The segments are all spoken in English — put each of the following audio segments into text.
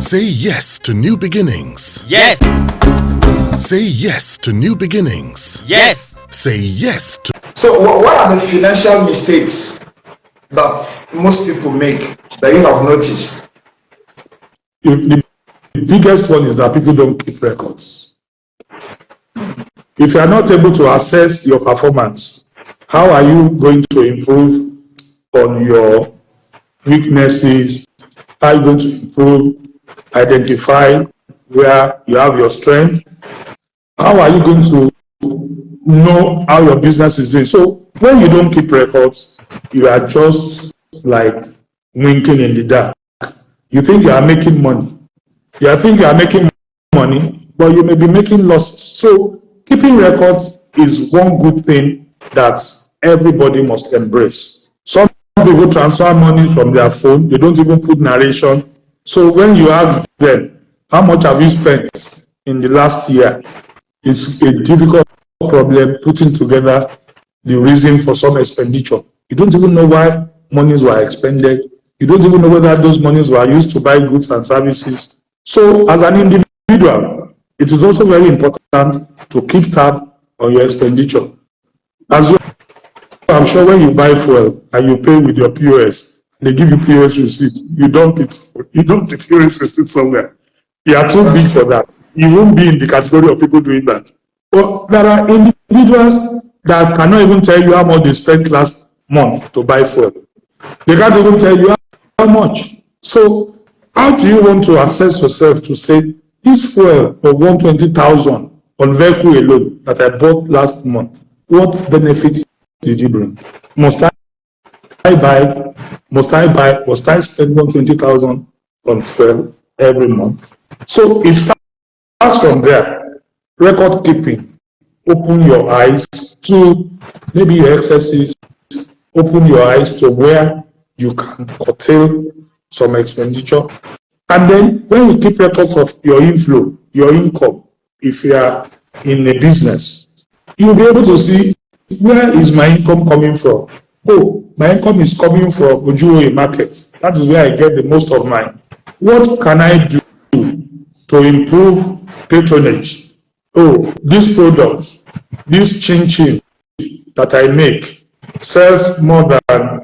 Say yes to new beginnings. Yes. Say yes to new beginnings. Yes. Say yes to... So what are the financial mistakes that most people make that you have noticed? The biggest one is that people don't keep records. If you are not able to assess your performance, how are you going to improve on your weaknesses? How are you going to improve, identify where you have your strength? How are you going to know how your business is doing? So when you don't keep records, you are just like winking in the dark. You think you are making money. You think you are making money, but you may be making losses. So keeping records is one good thing that everybody must embrace. Some people transfer money from their phone. They don't even put narration. So when you ask them, how much have you spent in the last year? It's a difficult problem putting together the reason for some expenditure. You don't even know why monies were expended. You don't even know whether those monies were used to buy goods and services. So as an individual, it is also very important to keep tab on your expenditure. As well, I'm sure when you buy fuel and you pay with your POS, they give you POS receipt. You dump it. You dump the POS receipt somewhere. You are too big for that. You won't be in the category of people doing that. But there are individuals that cannot even tell you how much they spent last month to buy fuel. They can't even tell you how much. So how do you want to assess yourself to say, this fuel of 120,000 on vehicle alone that I bought last month, what benefit did you bring? Must I spend 120,000 on fuel every month? So it starts from there. Record keeping. Open your eyes to maybe your excesses. Open your eyes to where you can curtail some expenditure. And then when you keep records of your inflow, your income, if you are in a business, you'll be able to see, where is my income coming from? Oh, my income is coming from Ojuoye market. That is where I get the most of mine. What can I do to improve patronage? Oh, this product, this chin that I make sells more than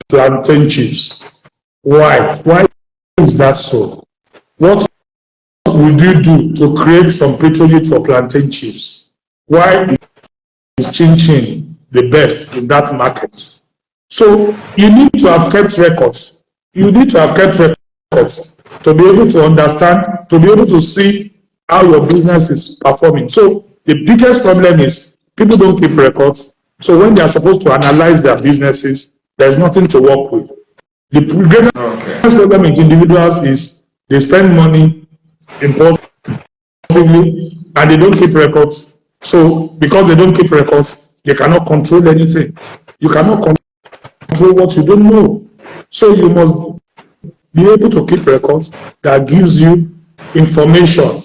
plantain chips. Why? Why is that so? What would you do to create some patronage for plantain chips? Why is chin the best in that market? So you need to have kept records. You need to have kept records to be able to understand, to be able to see how your business is performing. So the biggest problem is people don't keep records. So when they are supposed to analyze their businesses, there's nothing to work with. The greatest problem with individuals is they spend money impulsively and they don't keep records. So because they don't keep records, they cannot control anything. You cannot control what you don't know. So you must be able to keep records that gives you information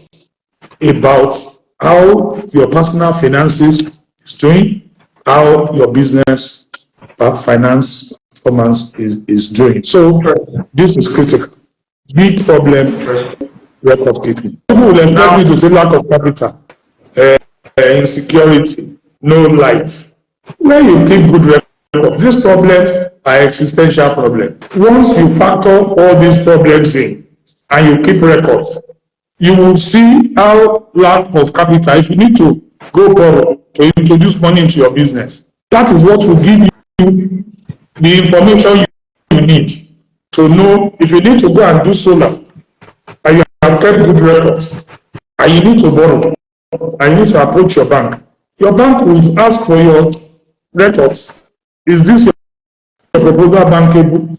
about how your personal finances is doing, how your business finance performance is doing. So this is critical. Big problem, record keeping. People will expect me to say lack of capital, insecurity, no light. When you keep good records, these problems are existential problems. Once you factor all these problems in and you keep records, you will see how lack of capital, if you need to go borrow to introduce money into your business, that is what will give you the information you need to know if you need to go and do solar and you have kept good records and you need to borrow and you need to approach your bank will ask for your records. Is this your proposal bankable?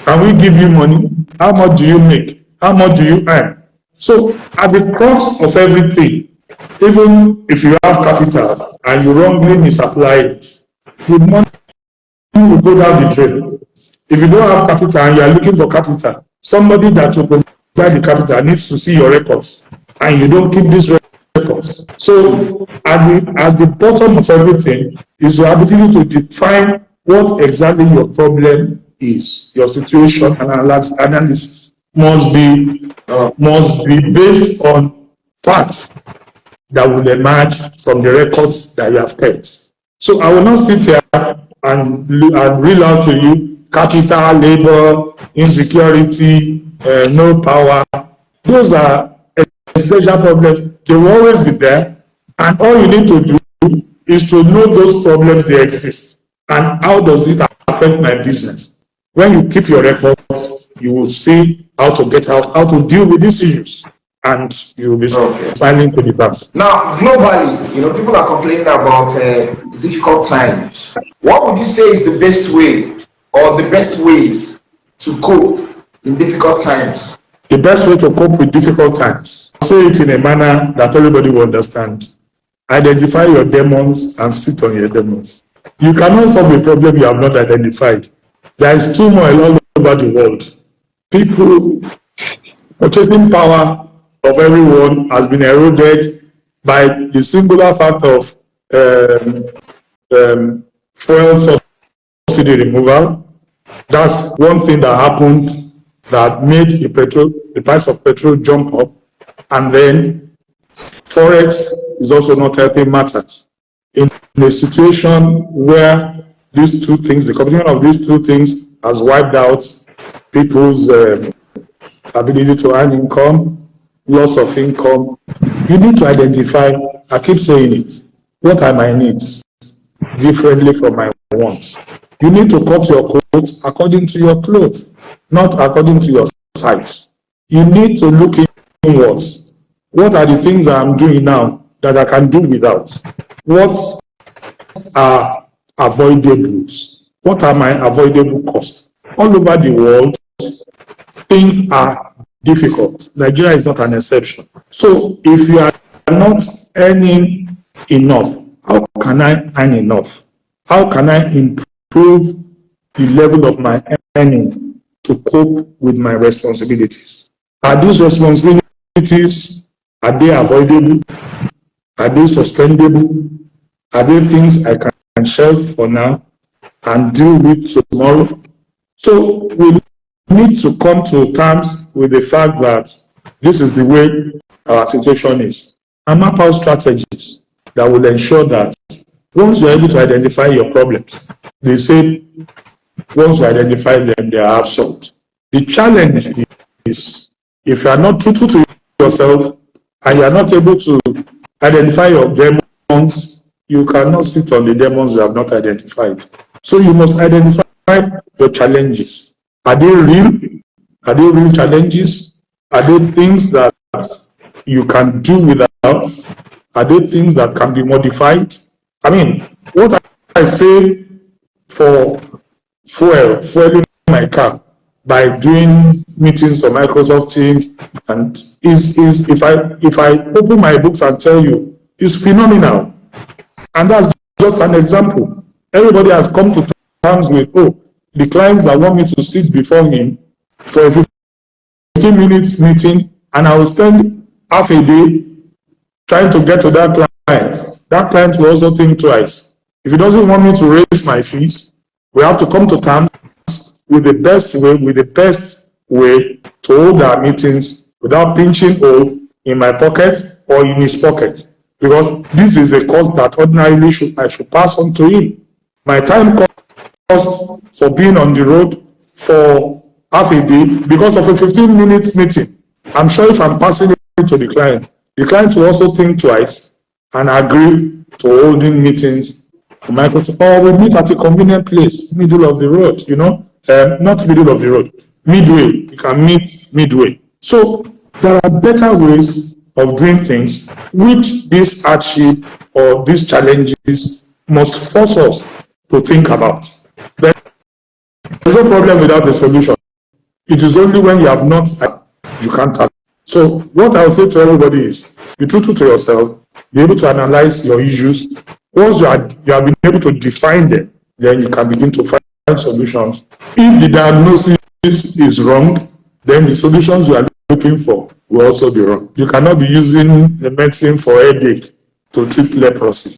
Can we give you money? How much do you make? How much do you earn? So at the crux of everything, even if you have capital and you wrongly misapply it, the money will go down the drain. If you don't have capital and you are looking for capital, somebody that will provide the capital needs to see your records, and you don't keep these records. So at the bottom of everything is your ability to define what exactly your problem is. Your situation and analysis must be based on facts that will emerge from the records that you have kept. So I will not sit here and reel out to you capital, labor, insecurity, no power. Those are existential problems. They will always be there, and all you need to do is to know those problems they exist and how does it affect my business. When you keep your records, you will see how to get out, how to deal with these issues, and you will be smiling to the bank. Now, globally, people are complaining about difficult times. What would you say is the best way or the best ways to cope in difficult times? The best way to cope with difficult times, say it in a manner that everybody will understand. Identify your demons and sit on your demons. You cannot solve a problem you have not identified. There is turmoil all over the world. People, purchasing power of everyone has been eroded by the singular fact of fuel subsidy removal. That's one thing that happened that made the price of petrol jump up, and then forex is also not helping matters. In a situation where these two things, the combination of these two things has wiped out people's ability to earn income, loss of income, you need to identify, I keep saying it, what are my needs differently from my wants. You need to cut your coat according to your clothes, not according to your size. You need to look inwards. What are the things I'm doing now that I can do without? What are avoidables? What are my avoidable costs? All over the world, things are difficult. Nigeria is not an exception. So if you are not earning enough, how can I earn enough? How can I improve the level of my earning to cope with my responsibilities? Are these responsibilities, are they avoidable? Are they suspendable? Are they things I can shelve for now and deal with tomorrow? So we need to come to terms with the fact that this is the way our situation is, and map out strategies that will ensure that once you're able to identify your problems, they say once you identify them, they are solved. The challenge is if you are not truthful to yourself and you are not able to identify your demons, you cannot sit on the demons you have not identified. So you must identify your challenges. Are they real? Are they real challenges? Are they things that you can do without? Are they things that can be modified? I mean, what I say for fueling my car by doing meetings on Microsoft Teams, and is if I open my books and tell you, is phenomenal. And that's just an example. Everybody has come to terms with, the clients that want me to sit before him for a 15 minutes meeting, and I will spend half a day trying to get to that client. That client will also think twice. If he doesn't want me to raise my fees, we have to come to terms with the best way to hold our meetings without pinching hole in my pocket or in his pocket, because this is a cost that ordinarily I should pass on to him. My time cost for being on the road for half a day because of a 15-minute meeting. I'm sure if I'm passing it to the client will also think twice and agree to holding meetings for Microsoft, or we meet at a convenient place, middle of the road, not middle of the road, midway. You can meet midway. So there are better ways of doing things, which this hardship or these challenges must force us to think about. There's no problem without a solution. It is only when you have not, you can't tackle. So what I will say to everybody is, be truthful to yourself, be able to analyze your issues. Once you have been able to define them, then you can begin to find solutions. If the diagnosis is wrong, then the solutions you are looking for will also be wrong. You cannot be using the medicine for headache to treat leprosy.